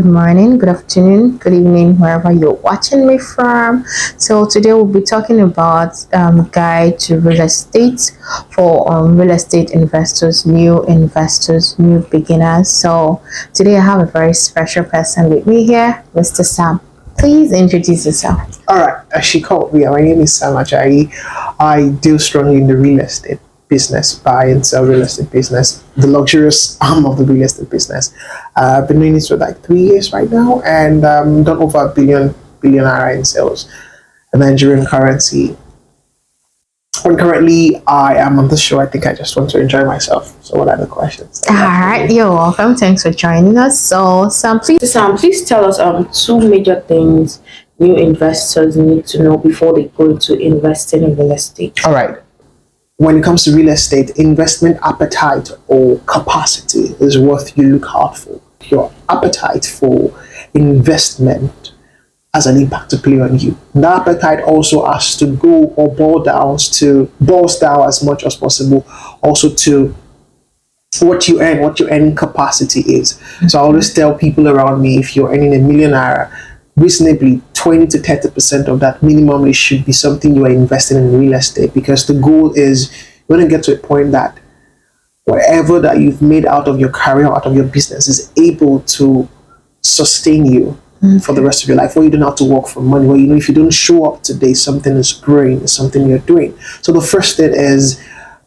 good morning, good afternoon, good evening, wherever you're watching me from. So today we'll be talking about guide to real estate for real estate investors, new beginners. So today I have a very special person with me here, Mr. Sam. Please introduce yourself. All right, as she called me, my name is Sam Ajayi. I deal strongly in the real estate business, buy and sell real estate business, the luxurious arm of the real estate business. I've been doing this for like 3 years right now, and done over a billion naira in sales, in Nigerian currency. And currently, I am on the show. I think I just want to enjoy myself. So, what are the questions? All right, you're welcome. Thanks for joining us. So, Sam, please tell us two major things new investors need to know before they go into investing in real estate. All right. When it comes to real estate, investment appetite or capacity is what you look out for. Your appetite for investment has an impact to play on you. That appetite also has to go or boils down as much as possible also to what you earn, what your earning capacity is. So I always tell people around me, if you're earning $1 million, reasonably 20 to 30% of that minimally should be something you are investing in real estate, because the goal is you want to get to a point that whatever that you've made out of your career, out of your business, is able to sustain you for the rest of your life, where you don't have to work for money, where you know if you don't show up today, something is growing, something you're doing. So the first thing is,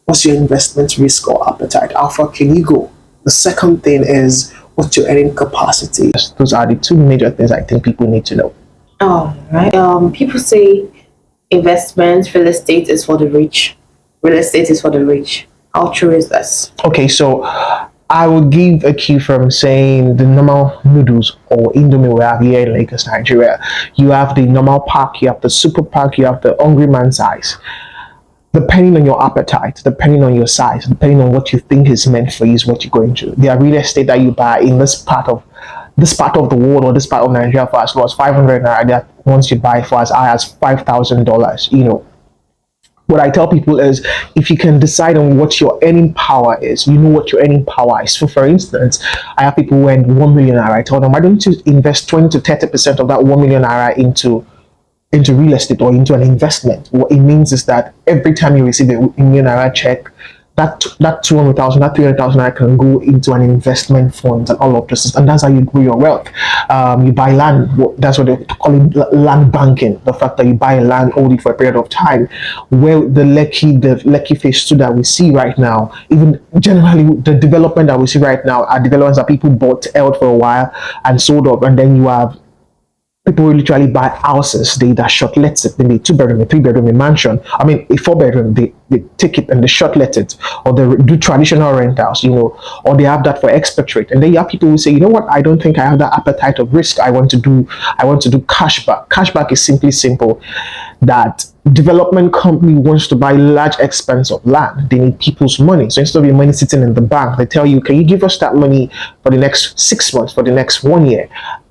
what's your investment risk or appetite? How far can you go? The second thing is, what's your earning capacity? Those are the two major things I think people need to know. All right. People say real estate is for the rich. Real estate is for the rich. How true is this? Okay, so I would give a cue from saying the normal noodles or Indomie we have here in Lagos, Nigeria. You have the normal pack, you have the super pack, you have the hungry man size. Depending on your appetite, depending on your size, depending on what you think is meant for you, is what you're going to. There are real estate that you buy in this part of the world or this part of Nigeria for as low as 500 naira, that once you buy for as high as $5,000. What I tell people is, if you can decide on what your earning power is, you know what your earning power is. So for instance, I have people who earn 1 million naira. I tell them, why don't you invest 20 to 30% of that 1 million naira into real estate or into an investment? What it means is that every time you receive a million naira check, that 200,000, that 300,000 naira can go into an investment fund and all of this, and that's how you grow your wealth. You buy land. That's what they call it, land banking. The fact that you buy land, hold it for a period of time. Where the Lekki phase 2 that we see right now, even generally the development that we see right now are developments that people bought, held for a while, and sold up, and then you have people will literally buy houses, they either short let it, maybe a 2 bedroom, a 3 bedroom, a mansion. I mean, a 4 bedroom, they take it and they short let it, or they do traditional rentals, or they have that for expatriate. And then you have people who say, you know what, I don't think I have that appetite of risk. I want to do cashback. Cashback is simple that development company wants to buy large expanse of land. They need people's money. So instead of your money sitting in the bank, they tell you, can you give us that money for the next 6 months, for the next 1 year?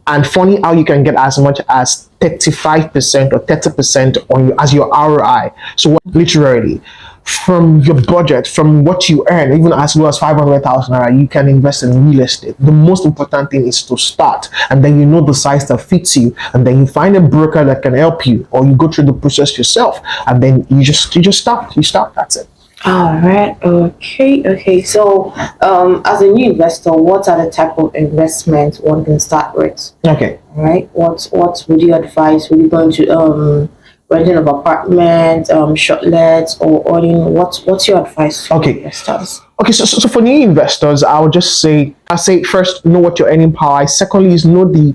And funny how you can get as much as 35% or 30% on as your ROI. So literally, from your budget, from what you earn, even as low as 500,000 naira, you can invest in real estate. The most important thing is to start, and then you know the size that fits you, and then you find a broker that can help you, or you go through the process yourself, and then you just start. You start. That's it. All right. Okay. So, as a new investor, what are the type of investments one can start with? Okay. All right. What would you advise? Would you go into renting of apartment, shortlets, or owning? What's your advice for investors? Okay, so for new investors, I'll say first, know what your earning power is. Secondly, is know the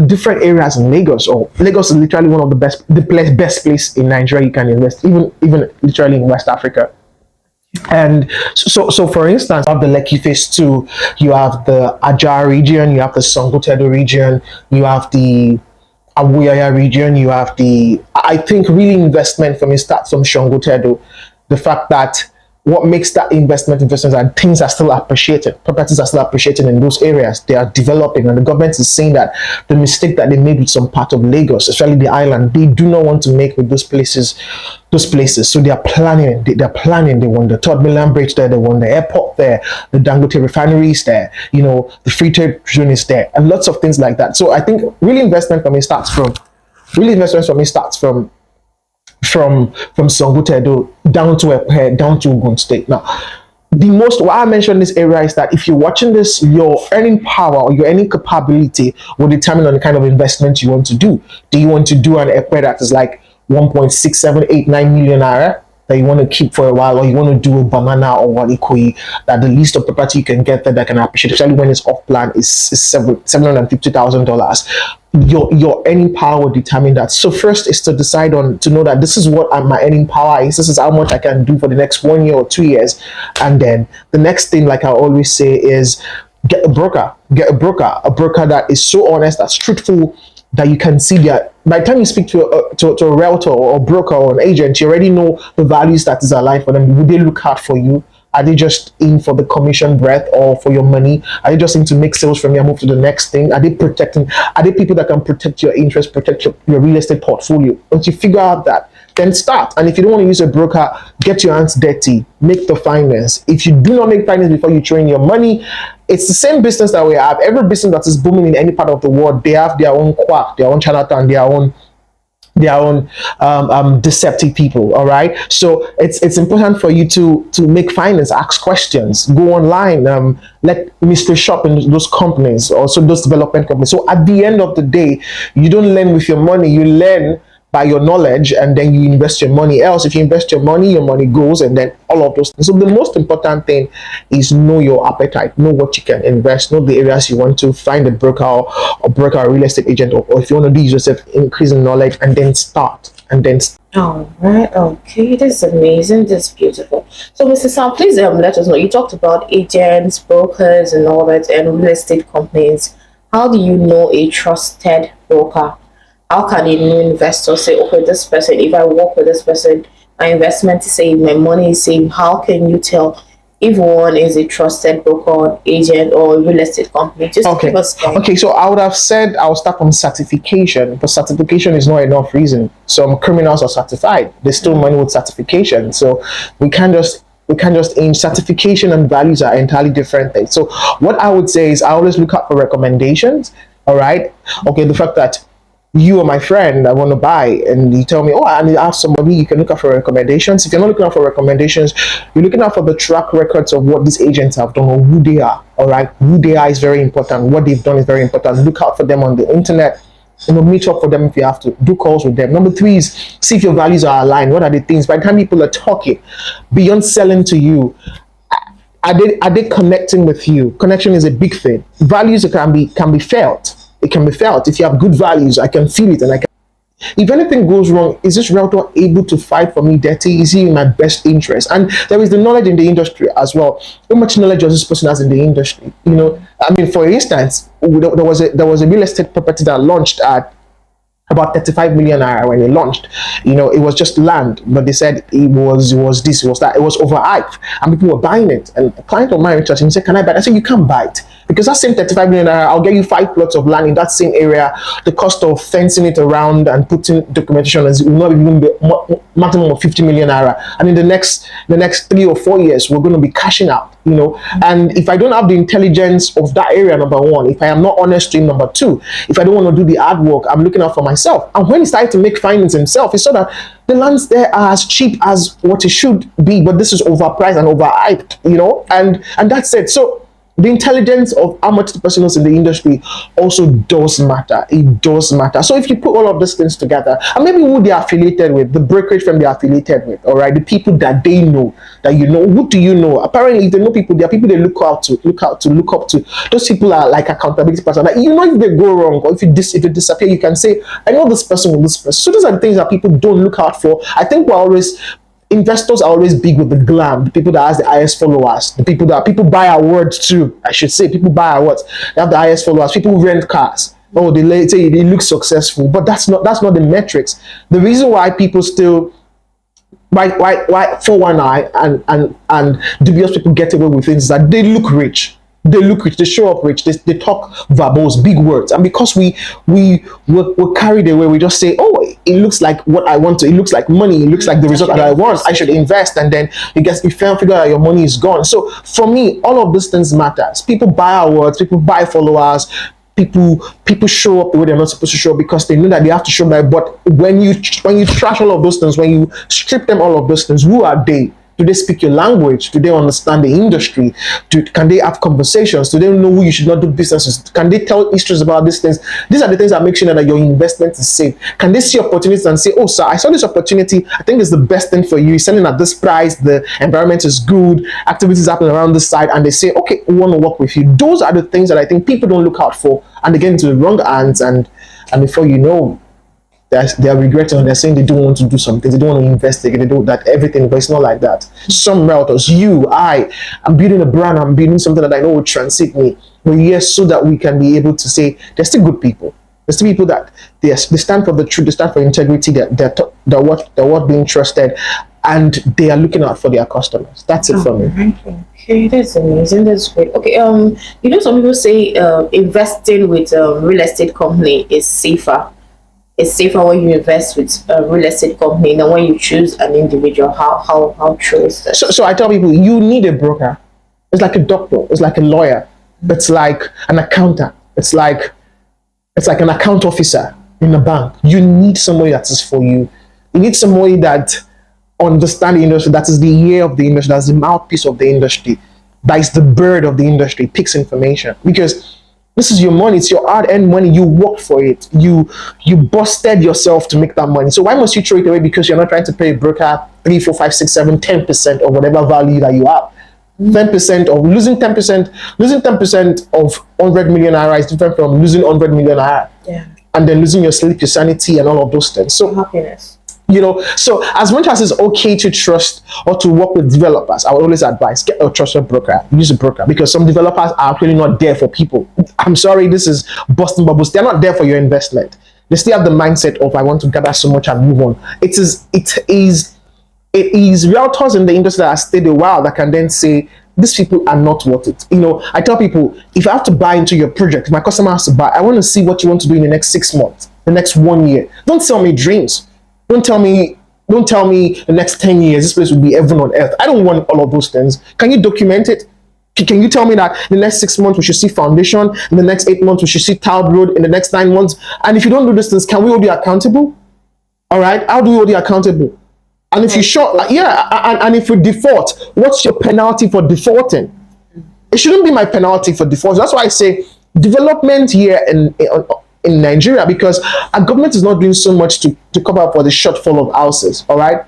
different areas in Lagos. Or Lagos is literally one of the best place in Nigeria you can invest, even literally in West Africa. And so for instance, you have the Lekki phase 2, you have the Ajah region, you have the Songotedo region, you have the Awuyaya region, you have I think really investment for me starts from Songotedo. The fact that what makes that investments and things are still appreciated. Properties are still appreciated in those areas. They are developing, and the government is saying that the mistake that they made with some part of Lagos, especially the island, they do not want to make with those places. Those places. So they are planning. They're planning. They want the Third Mainland Bridge there. They want the airport there. The Dangote refinery is there. You know, the free trade zone is there, and lots of things like that. So I think really investment for me starts from Songotedo down to Epe, down to Ogun State. Now, the most why I mentioned this area is that if you're watching this, your earning power or your earning capability will determine on the kind of investment you want to do. Do you want to do an Epe that is like 1.6789 million naira that you want to keep for a while, or you want to do a banana or one Ikoyi that the least of property you can get there that can appreciate, especially when it's off plan, is $750,000. Your earning power will determine that. So first is to decide on to know that this is what my earning power is. This is how much I can do for the next 1 year or 2 years, and then the next thing, like I always say, is get a broker. Get a broker that is so honest, that's truthful, that you can see that by the time you speak to a realtor or a broker or an agent, you already know the values that is aligned for them. Would they look hard for you? Are they just in for the commission breath or for your money? Are they just in to make sales from you and move to the next thing? Are they people that can protect your interest, protect your real estate portfolio? Once you figure out that, then start. And if you don't want to use a broker, get your hands dirty, make the finance. If you do not make finance before you train your money, it's the same business that we have. Every business that is booming in any part of the world, they have their own quack, their own charlatan, their own deceptive people. All right, so it's important for you to make finance, ask questions, go online, let mystery shop in those companies, also those development companies. So at the end of the day, you don't learn with your money, you learn by your knowledge, and then you invest your money. Else, if you invest your money goes, and then all of those things. So the most important thing is know your appetite, know what you can invest, know the areas you want to find a broker or real estate agent, or if you want to do yourself, increase in knowledge, and then start. All right. Okay. This is amazing. This is beautiful. So, Mr. Sam, please let us know. You talked about agents, brokers, and all that, and real estate companies. How do you know a trusted broker? How can a new investor say, okay, this person, if I work with this person, my investment is safe, my money is safe? How can you tell if one is a trusted broker, agent, or real estate company? Just give us Okay, so I would have said I'll start from certification, but certification is not enough reason. Some criminals are certified, they steal money with certification. So we can't just aim. Certification and values are entirely different things. So what I would say is I always look out for recommendations. All right. Okay, the fact that you or my friend I want to buy, and you tell me, oh, I need to ask somebody, you can look out for recommendations. If you're not looking out for recommendations, you're looking out for the track records of what these agents have done or who they are. All right, who they are is very important. What they've done is very important. Look out for them on the internet. Meet up for them if you have to. Do calls with them. Number 3 is see if your values are aligned. What are the things? By the time people are talking, beyond selling to you, are they connecting with you? Connection is a big thing. Values can be felt. It can be felt. If you have good values, I can feel it, and if anything goes wrong, is this realtor able to fight for me dirty? Is he in my best interest? And there is the knowledge in the industry as well. How much knowledge does this person has in the industry? I mean, for instance, there was a real estate property that launched at about 35 million naira when it launched. It was just land, but they said it was this, it was that, it was overhyped, and people were buying it. And a client of mine reached out and said, "Can I buy it?" I said, "You can't buy it, because that same 35 million naira, I'll get you 5 plots of land in that same area. The cost of fencing it around and putting documentation will not even be maximum of 50 million naira. And in the next 3 or 4 years, we're going to be cashing out." And if I don't have the intelligence of that area, number 1, if I am not honest to him, number 2, if I don't want to do the hard work, I'm looking out for myself. And when he started to make finance himself, he saw that the lands there are as cheap as what it should be, but this is overpriced and overhyped, and that's it. So the intelligence of how much the person knows in the industry also does matter. It does matter. So if you put all of these things together, and maybe who they are affiliated with, the brokerage firm they are affiliated with, all right, the people that they know, that who do you know? Apparently, if they know people, there are people they look up to. Those people are like accountability person. Like, if they go wrong, or if you disappear, you can say, "I know this person with this person." So those are the things that people don't look out for. I think investors are always big with the glam, the people that has the highest followers, the people that people buy awards too. I should say, people buy awards. They have the highest followers. People rent cars. Oh, they say they look successful, but that's not the metrics. The reason why people still why 419 and dubious people get away with things is that they look rich. They look rich, they show up rich, they talk verbose, big words. And because we're carried away, we just say, oh, it looks like what I want to, it looks like money, it looks like the result that I want, I should invest. And then you figure out your money is gone. So for me, all of these things matters. People buy our words, people buy followers, people show up the way they're not supposed to show up because they know that they have to show up. But when you trash all of those things, when you strip them all of those things, who are they? Do they speak your language? Do they understand the industry? Can they have conversations? Do they know who you should not do business with? Can they tell histories about these things? These are the things that make sure that your investment is safe. Can they see opportunities and say, oh, sir, I saw this opportunity. I think it's the best thing for you. You're selling at this price. The environment is good. Activities happen around this side. And they say, okay, we want to work with you. Those are the things that I think people don't look out for. And they get into the wrong hands. And before you know, they are regretting and they're saying they don't want to do something, they don't want to investigate, they do that everything, but it's not like that. Some realtors, I'm building a brand, I'm building something that I know will transit me. But yes, so that we can be able to say they're still good people. There's still people that they stand for the truth, they stand for integrity, they're what being trusted, and they are looking out for their customers. That's it for me. Okay, that's amazing. That's great. Okay, some people say investing with a real estate company is safer. It's safer when you invest with a real estate company than when you choose an individual. How true is that? So I tell people, you need a broker. It's like a doctor. It's like a lawyer. It's like an accountant. It's like an account officer in a bank. You need somebody that is for you. You need somebody that understands the industry, that is the ear of the industry, that's the mouthpiece of the industry, that is the bird of the industry, picks information. Because this is your money, it's your hard-earned money, you worked for it, you busted yourself to make that money. So why must you throw it away because you're not trying to pay a broker 3, 4, 5, 6, 7, 10% of whatever value that you have? 10% of losing 10% of 100 million naira is different from losing 100 million naira. Yeah. And then losing your sleep, your sanity, and all of those things. So happiness. So as much as it's okay to trust or to work with developers, I would always advise get a trusted broker, use a broker, because some developers are actually not there for people. I'm sorry, this is busting bubbles. They're not there for your investment. They still have the mindset of I want to gather so much and move on. It is realtors in the industry that have stayed a while that can then say these people are not worth it. I tell people, if I have to buy into your project, if my customer has to buy, I want to see what you want to do in the next 6 months, the next 1 year. Don't sell me dreams. Don't tell me the next 10 years this place will be heaven on earth. I don't want all of those things. Can you document it? Can you tell me that in the next 6 months we should see foundation, in the next 8 months we should see tiled road, in the next 9 months? And if you don't do these things, can we hold you accountable? All right, how do we hold you accountable? And if you and if you default, what's your penalty for defaulting? It shouldn't be my penalty for default. That's why I say development here in Nigeria, because our government is not doing so much to cover up for the shortfall of houses. All right,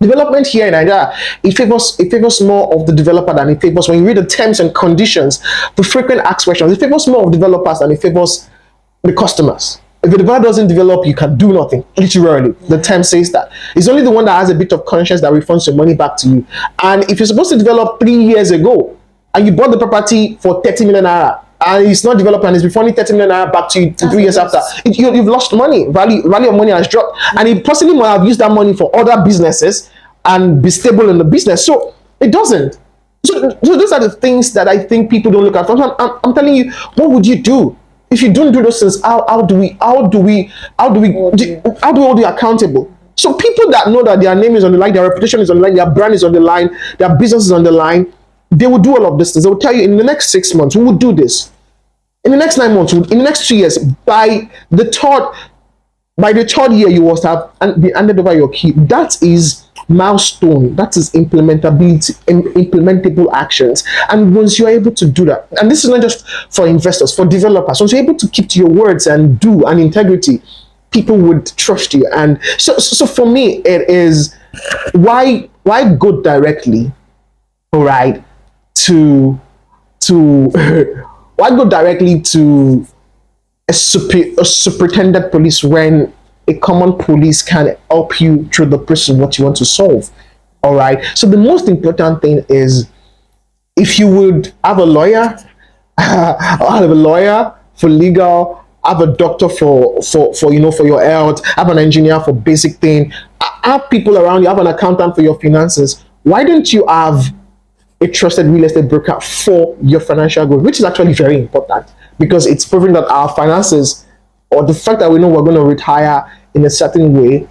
development here in Nigeria, it favors more of the developer than it favors. When you read the terms and conditions, the frequent asked questions, it favors more of developers than it favors the customers. If the developer doesn't develop, you can do nothing. Literally, the term says that. It's only the one that has a bit of conscience that refunds your money back to you. And if you're supposed to develop 3 years ago and you bought the property for 30 million naira, and it's not developed and it's refunding 30 million naira back to you 3 years after, you've lost money. Value of money has dropped, and he possibly might have used that money for other businesses and be stable in the business. So it doesn't. So those are the things that I think people don't look at. I'm telling you, what would you do if you don't do those things? How do we hold you accountable? So people that know that their name is on the line, their reputation is on the line, their brand is on the line, their business is on the line, they will do all of this things. They will tell you in the next 6 months we will do this. In the next 9 months, in the next 2 years, by the third year, you must have be handed over your key. That is milestone. That is implementability, implementable actions. And once you're able to do that, and this is not just for investors, for developers, once you're able to keep to your words and do an integrity, people would trust you. And so for me, it is why go directly, all right, to why go directly to a superintendent police when a common police can help you through the process of what you want to solve? All right. So the most important thing is, if you would have a lawyer, have a lawyer for legal, have a doctor for your health, have an engineer for basic thing, have people around you, have an accountant for your finances. Why don't you have a trusted real estate broker for your financial goals, which is actually very important because it's proving that our finances or the fact that we know we're going to retire in a certain way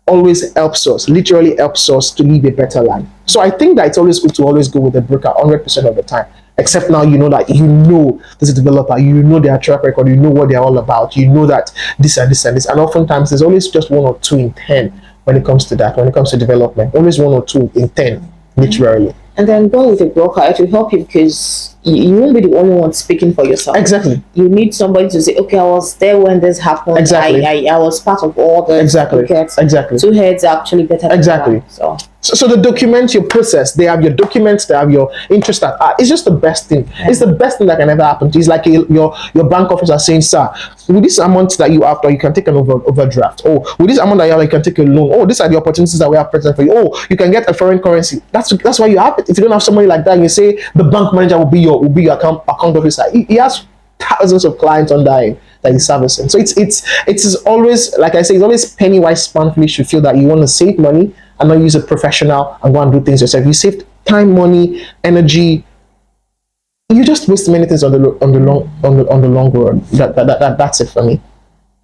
always helps us, literally helps us to live a better life. So I think that it's always good to always go with the broker 100% of the time. Except now you know that you know this developer, you know their track record, you know what they're all about, you know that this and this and this. And oftentimes there's always just one or two in 10 when it comes to that, when it comes to development. Always one or two in 10, literally. And then going with a broker, it will help you because you won't be the only one speaking for yourself. Exactly. You need somebody to say, okay, I was there when this happened. Exactly. I was part of all the Exactly. Exactly. Two heads are actually better than exactly. One. So the documents you process, they have your documents, they have your interest. It's just the best thing. Yeah. It's the best thing that can ever happen. It's like your bank officer saying, sir, with this amount that you have, you can take an overdraft. Oh, with this amount that you have, you can take a loan. Oh, these are the opportunities that we have present for you. Oh, you can get a foreign currency. That's why you have it. If you don't have somebody like that, and you say the bank manager will be your account officer. He has thousands of clients under him that he's servicing. So it's always, like I say, it's always penny wise pound foolish to feel that you want to save money and not use a professional and go and do things yourself. You save time, money, energy. You just waste many things on the long run. That's it for me.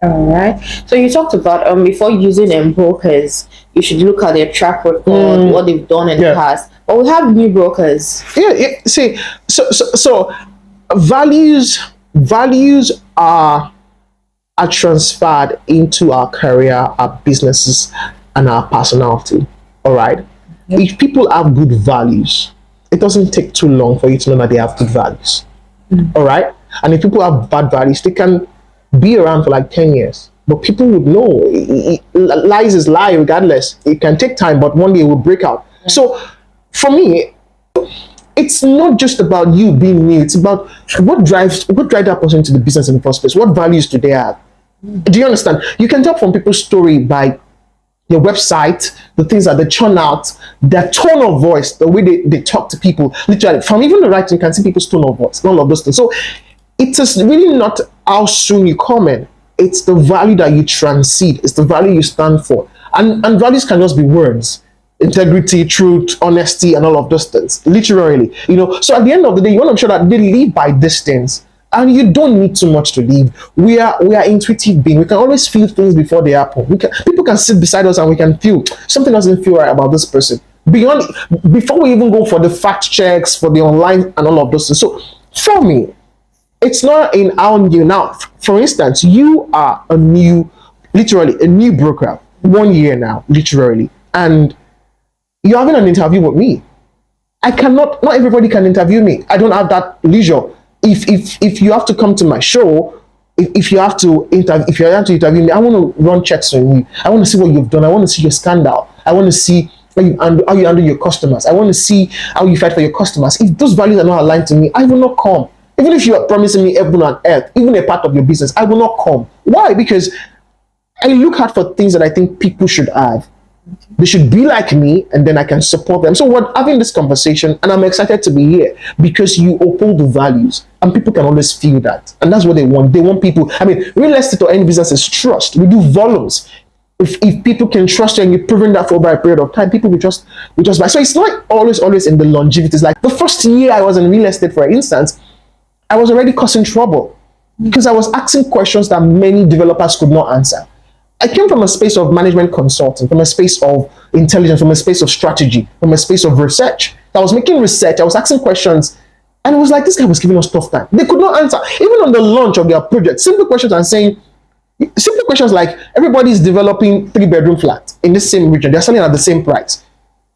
All right. So you talked about before using brokers, you should look at their track record, what they've done in the past. But we have new brokers. Yeah. See, so values are transferred into our career, our businesses, and our personality. All right. Yep. If people have good values, it doesn't take too long for you to know that they have good values. All right. And if people have bad values, they can be around for like 10 years. But people would know lies is lie regardless. It can take time, but one day it will break out. Yeah. So for me, it's not just about you being new. It's about what drives that person into the business in the first place. What values do they have? Do you understand? You can tell from people's story by their website, the things that they churn out, their tone of voice, the way they talk to people. Literally, from even the writing, you can see people's tone of voice, all of those things. So it is really not how soon you come in. It's the value that you transcend. It's the value you stand for. And values can just be words. Integrity, truth, honesty, and all of those things. Literally. So at the end of the day, you want to make sure that they live by these things. And you don't need too much to live. We are intuitive beings. We can always feel things before they happen. People can sit beside us and we can feel something doesn't feel right about this person. Before we even go for the fact checks, for the online and all of those things. So for me, it's not in how new now. For instance, you are literally a new broker, 1 year now, literally, and you're having an interview with me. Not everybody can interview me. I don't have that leisure. If you have to come to my show, if you have to interview me, I want to run checks on you. I want to see what you've done. I want to see your scandal. I want to see how you handle your customers. I want to see how you fight for your customers. If those values are not aligned to me, I will not come. Even if you are promising me heaven and earth, even a part of your business, I will not come. Why? Because I look out for things that I think people should have. They should be like me, and then I can support them. So we're having this conversation, and I'm excited to be here because you uphold the values, and people can always feel that, and that's what they want. They want people. I mean, real estate or any business is trust. We do volumes. If people can trust you and you've proven that for over a period of time, people will just buy. So it's not always in the longevity. It's like the first year I was in real estate, for instance, I was already causing trouble because I was asking questions that many developers could not answer. I came from a space of management consulting, from a space of intelligence, from a space of strategy, from a space of research. I was making research, I was asking questions, and it was like this guy was giving us tough time. They could not answer. Even on the launch of their project, simple questions like everybody's developing 3-bedroom flat in the same region. They're selling at the same price.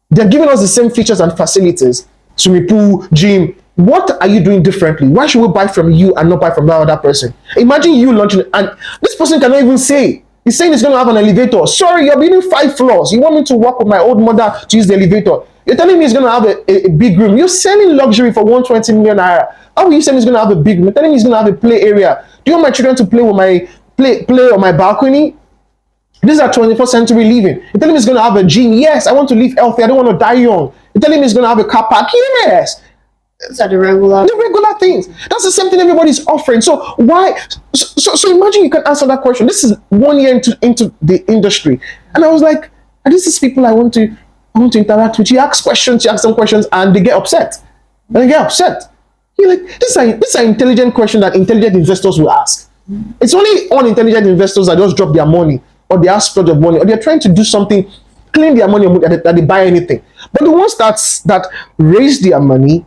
They're giving us the same features and facilities, swimming pool, gym. What are you doing differently? Why should we buy from you and not buy from that other person? Imagine you launching, and this person cannot even say. He's saying he's going to have an elevator. Sorry, you're building 5 floors. You want me to work with my old mother to use the elevator. You're telling me he's going to have a big room. You're selling luxury for 120 million naira. How are you saying he's going to have a big room? You're telling me he's going to have a play area. Do you want my children to play with my play on my balcony? These are 21st century living. You're telling me he's going to have a gym. Yes, I want to live healthy. I don't want to die young. You're telling me he's going to have a car park. Yes. These are the regular things. That's the same thing everybody's offering. So why? So imagine you can answer that question. This is 1 year into the industry, and I was like, And this is people I want to interact with. You ask questions, you ask them questions, and they get upset. And they get upset. You're like, this is an intelligent question that intelligent investors will ask. It's only unintelligent investors that just drop their money, or they ask splurge of money, or they're trying to do something, clean their money, that they buy anything. But the ones that raise their money,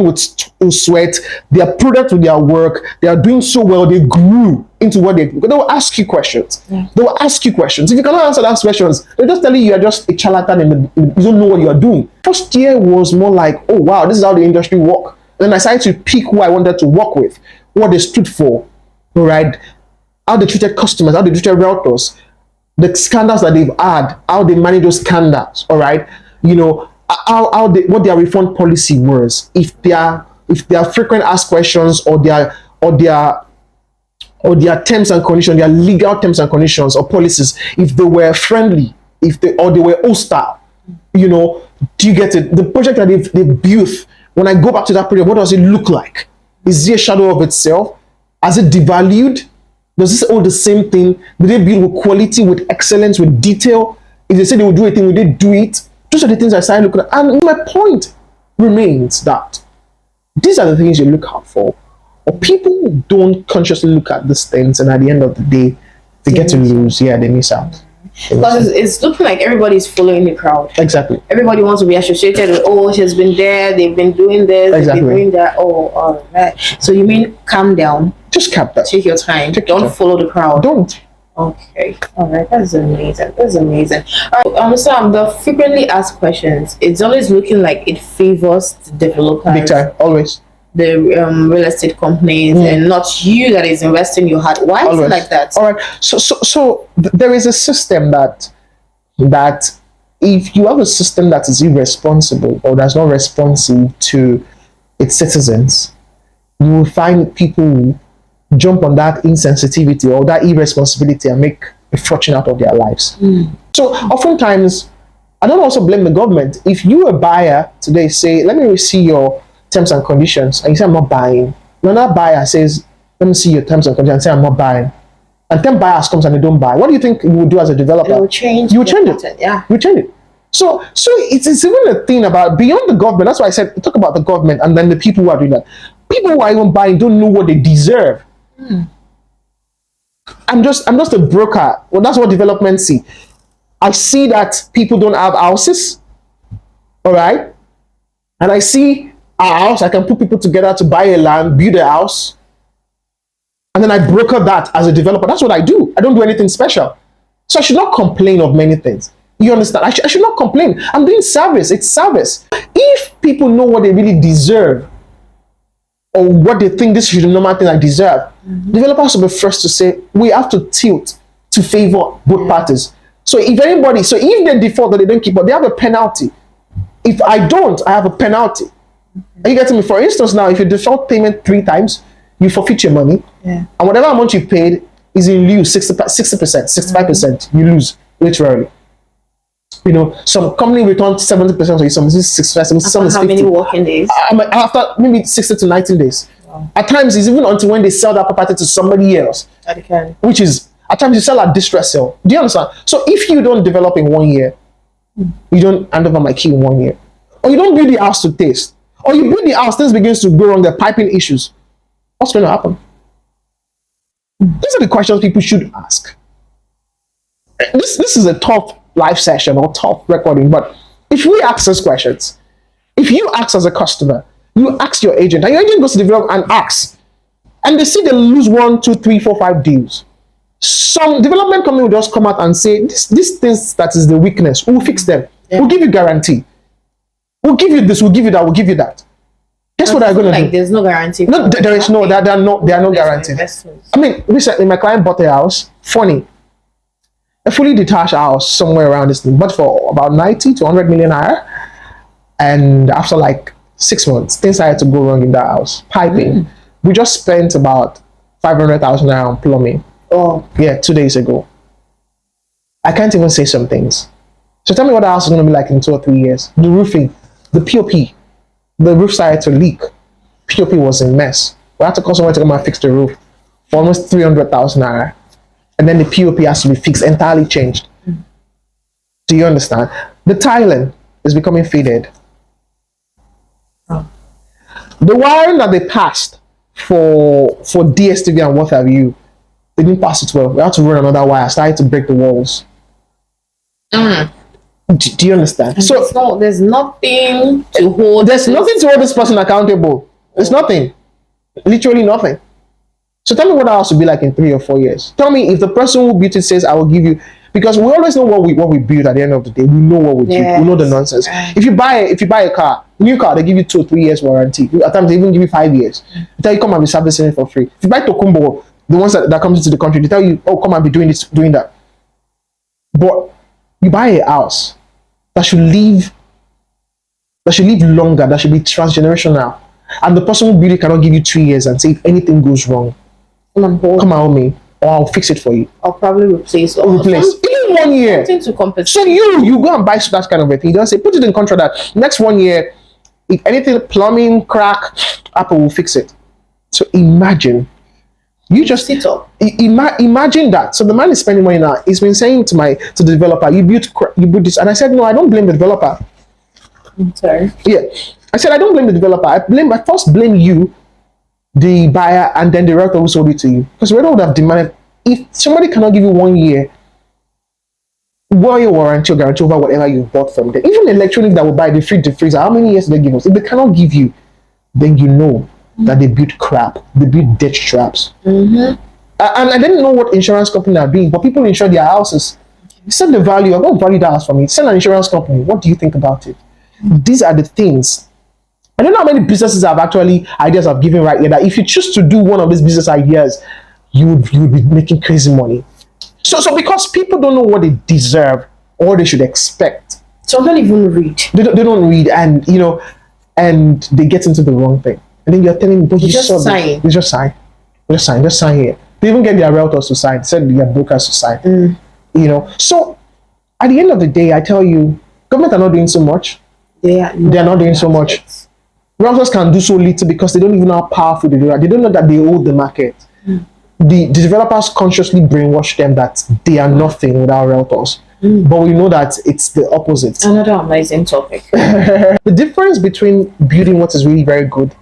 with sweat, they are prudent with their work, they are doing so well, they grew into what they will ask you questions. Yeah. They will ask you questions. If you cannot answer those questions, they're just telling you you're just a charlatan and you don't know what you're doing. First year was more like, oh wow, this is how the industry works. Then I decided to pick who I wanted to work with, what they stood for, right? How they treated customers, how they treated realtors, the scandals that they've had, how they manage those scandals, all right? You know, what their refund policy was, if they are frequent asked questions, or their terms and conditions, their legal terms and conditions or policies, if they were friendly, they were hostile. You know, do you get it? The project that they've built, when I go back to that project, what does it look like? Is it a shadow of itself? Has it devalued? Does this all the same thing? Do they build with quality, with excellence, with detail? If they say they will do a thing, will they do it? Those are the things I started looking at. And my point remains that these are the things you look out for. Or people don't consciously look at these things, and at the end of the day, they get to lose. Yeah, they miss out. Because it's looking like everybody's following the crowd. Exactly. Everybody wants to be associated with, oh, she's been there, they've been doing this, exactly. They've been doing that. Oh, all right. So you mean calm down? Just calm down. Take your time. Don't follow the crowd. Don't. Okay. All right. That's amazing. That's amazing. All right. So the frequently asked questions, it's always looking like it favors the developers. Big time. Always. The real estate companies, and not you that is investing your heart. Why is it like that? All right. So there is a system that if you have a system that is irresponsible or that's not responsive to its citizens, you will find people jump on that insensitivity or that irresponsibility and make a fortune out of their lives. So oftentimes, I don't also blame the government. If you a buyer today say, let me see your terms and conditions, and you say I'm not buying, another buyer says, let me see your terms and conditions, and say I'm not buying, and 10 buyers comes and they don't buy, what do you think you would do as a developer? You will change. You will change it. Yeah. You change it. So it's even a thing about beyond the government. That's why I said talk about the government and then the people who are doing that. People who are even buying don't know what they deserve. I'm just a broker. Well, that's what development see. I see that people don't have houses. All right. And I see a house. I can put people together to buy a land, build a house. And then I broker that as a developer. That's what I do. I don't do anything special. So I should not complain of many things. You understand? I should not complain. I'm doing service. It's service. If people know what they really deserve, or what they think this is the normal thing I deserve, developers will be first to say, we have to tilt to favor both parties. So if they default or they don't keep up, they have a penalty. If I don't, I have a penalty. Are you getting me? For instance, now, if you default payment 3 times, you forfeit your money. Yeah. And whatever amount you paid is in lieu, 60%, 65%, you lose, literally. You know, some company returns 70%, or some 65%, some is 50%. How many working days? After maybe 60 to 90 days. Wow. At times, it's even until when they sell that property to somebody else. Okay. Which is, at times, you sell at distress sale. Do you understand? So if you don't develop in 1 year, you don't hand over my key in 1 year, or you don't build the house to taste, or you build the house, things begins to go wrong, the piping issues, what's going to happen? These are the questions people should ask. This is a tough live session or tough recording, but if we ask those questions, if you ask as a customer, you ask your agent, and your agent goes to develop and asks, and they see they lose 1, 2, 3, 4, 5 deals. Some development company will just come out and say, this things that is the weakness, we'll fix them. Yeah. We'll give you guarantee. We'll give you this, we'll give you that, we'll give you that. Guess what I'm going to do? There's no guarantee. No, there are no guarantees. I mean, recently my client bought a house, funny, a fully detached house somewhere around this thing, but for about 90 to 100 million naira. And after like 6 months, things started to go wrong in that house. Piping. We just spent about 500,000 naira on plumbing. Oh. Yeah, 2 days ago. I can't even say some things. So tell me what the house is going to be like in 2 or 3 years. The roofing, the POP, the roof started to leak. POP was a mess. We had to call someone to come and fix the roof for almost 300,000 naira. And then the POP has to be fixed, entirely changed. Do you understand? The tiling is becoming faded. Oh. The wiring that they passed for DSTV and what have you, they didn't pass it well. We had to run another wire, started to break the walls. Mm. Do you understand? So there's nothing to hold. there's nothing to hold this person accountable. There's nothing. Literally nothing. So tell me what else would be like in 3 or 4 years. Tell me if the person who built it says, I will give you, because we always know what we build at the end of the day. We know what we do. Yes. We know the nonsense. If you buy a car, new car, they give you 2 or 3 years warranty. At times they even give you 5 years. They tell you come and be servicing it for free. If you buy Tokumbo, the ones that comes into the country, they tell you, oh, come and be doing this, doing that. But you buy a house that should live longer, that should be transgenerational. And the person who built it cannot give you 2 years and say if anything goes wrong, come out with me, or I'll fix it for you. I'll probably replace. Even 1 year. Something to compensate. So you go and buy that kind of a thing. You don't say put it in contract that next 1 year, if anything plumbing crack, Apple will fix it. So imagine. You just sit up. Imagine that. So the man is spending money now. He's been saying to the developer, you built this, and I said no, I don't blame the developer. I'm sorry. Yeah, I said I don't blame the developer. I first blame you, the buyer, and then the realtor who sold it to you. Because the realtor would have demanded, if somebody cannot give you 1 year warranty or guarantee over whatever you bought from them, even electronics that will buy the freezer, how many years do they give us? If they cannot give you, then you know that they built crap, they built debt traps. And I didn't know what insurance company are being, but people insure their houses. Set the value, I don't value that house for me. Send an insurance company. What do you think about it? These are the things. I don't know how many businesses ideas I've given right here that if you choose to do one of these business ideas, you would be making crazy money. So because people don't know what they deserve or they should expect. Some don't even read. They don't read, and and they get into the wrong thing. And then you're telling me, but you just sign. You just sign. Just sign here. They even get their realtors to sign, send their brokers to sign. So at the end of the day, I tell you, government are not doing so much. They are not doing so much. Realtors can do so little because they don't even know how powerful they are. They don't know that they own the market. The developers consciously brainwash them that they are nothing without realtors. But we know that it's the opposite. Another amazing topic. The difference between building what is really very good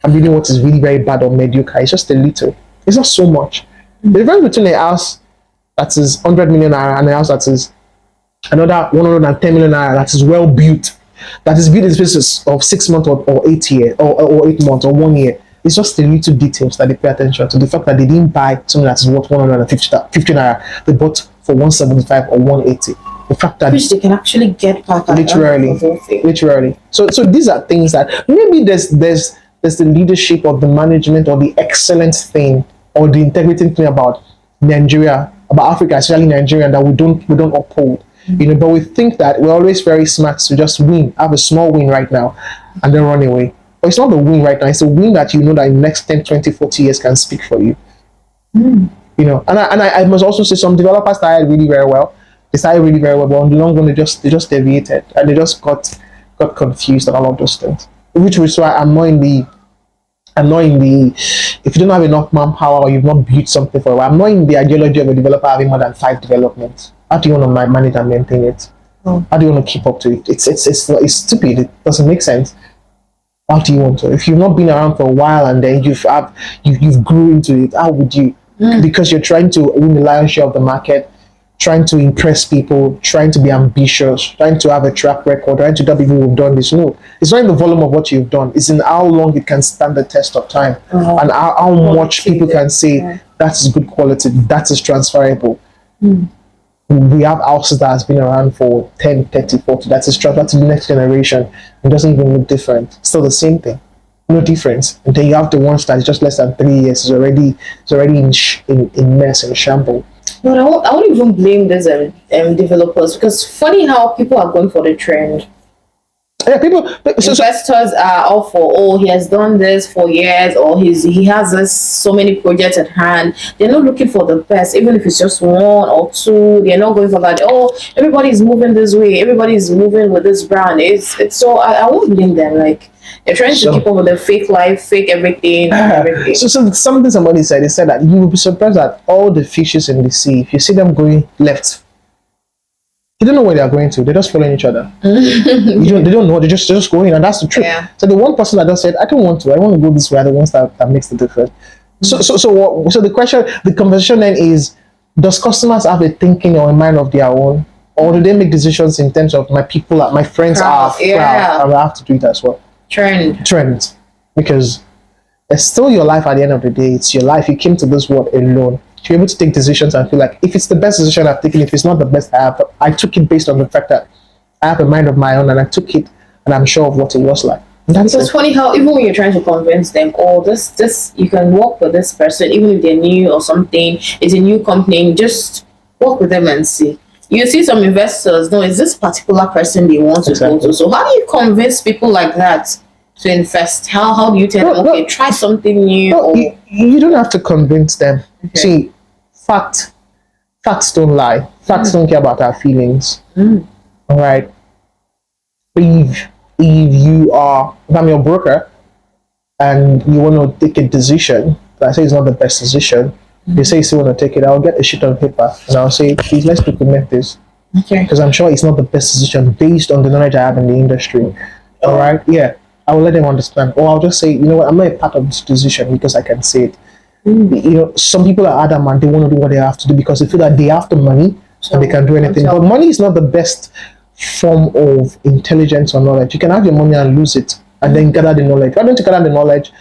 and building what is really very bad or mediocre is just a little. It's not so much. The difference between a house that is 100 million naira and a house that is another 110 million naira that is well built, that is built in the space of 6 months or 8 years or 8 months or 1 year. It's just the little details that they pay attention to. The fact that they didn't buy something that is worth 150 naira, they bought for 175 or 180. The fact that which they can actually get back literally. So these are things that maybe there's the leadership of the management or the excellent thing or the integrity thing about Nigeria, about Africa, especially Nigeria, that we don't uphold. But we think that we're always very smart to just win, have a small win right now, and then run away. But it's not the win right now, it's a win that you know that in the next 10, 20, 40 years can speak for you. And I must also say some developers started really very well. They started really very well, but on the long run they just deviated and they just got confused and all of those things. Which is why I'm not in the if you don't have enough manpower or you've not built something for a while, I'm not in the ideology of a developer having more than 5 developments. How do you want to manage and maintain it? How do you want to keep up to it? It's stupid. It doesn't make sense. How do you want to? If you've not been around for a while and then you've grew into it, how would you? Because you're trying to win the lion's share of the market, trying to impress people, trying to be ambitious, trying to have a track record, trying to tell people who've done this. No, it's not in the volume of what you've done. It's in how long it can stand the test of time and how much people can say that is good quality, that is transferable. We have houses that has been around for 10, 30, 40. That is transferred to the next generation. It doesn't even look different. Still the same thing. No difference. And then you have the ones that is just less than 3 years. It's already in mess and shamble. But I won't even blame these developers, because funny how people are going for the trend. Yeah, investors are all for, he has done this for years, or he has so many projects at hand. They're not looking for the best, even if it's just 1 or 2. They're not going for that. Everybody's moving this way, everybody's moving with this brand. It's so I won't blame them. Like, they're trying to keep up with their fake life, fake everything. So something somebody said, they said that you will be surprised at all the fishes in the sea. If you see them going left, They don't know where they're going to. They're just following each other. They don't know. They're just going, and that's the truth. Yeah. So the one person that just said, "I don't want to. I want to go this way," are the ones that makes the difference. So the question, the conversation then is: does customers have a thinking or a mind of their own, or do they make decisions in terms of my people, my friends are Crowd, yeah. proud, I have to do it as well? Trend. Because it's still your life at the end of the day. It's your life. You came to this world alone. You're able to take decisions and feel like if it's the best decision I've taken, if it's not the best I took it based on the fact that I have a mind of my own and I took it and I'm sure of what it was like. And that's It's it. funny how even when you're trying to convince them, oh, this you can work with this person, even if they're new or something, it's a new company, just work with them and see. You see some investors, no, it's this particular person they want to go Exactly. to. So how do you convince people like that to invest? How do you tell them, No, okay, try something new? No, Or you don't have to convince them. See, facts don't lie. Facts don't care about our feelings. All right. If I'm your broker and you want to take a decision, that I say it's not the best decision, you say you still want to take it, I'll get a sheet of paper and I'll say, please let's document this. okay. Because I'm sure it's not the best decision based on the knowledge I have in the industry. All right, yeah, I will let them understand. Or I'll just say, you know what, I'm not a part of this decision because I can say it. You know, some people are adamant they want to do what they have to do because they feel that they have the money and they can do anything. But money is not the best form of intelligence or knowledge. You can have your money and lose it and then gather the knowledge. Why don't you gather the knowledge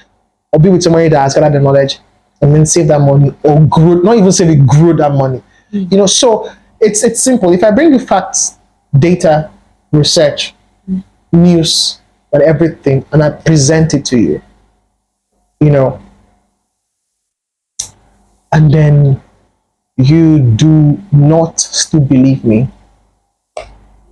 or be with somebody that has gathered the knowledge and then save that money or grow, not even save it, grow that money. You know, so it's simple. If I bring you facts, data, research, news, and everything, and I present it to you, you know, and then you do not still believe me,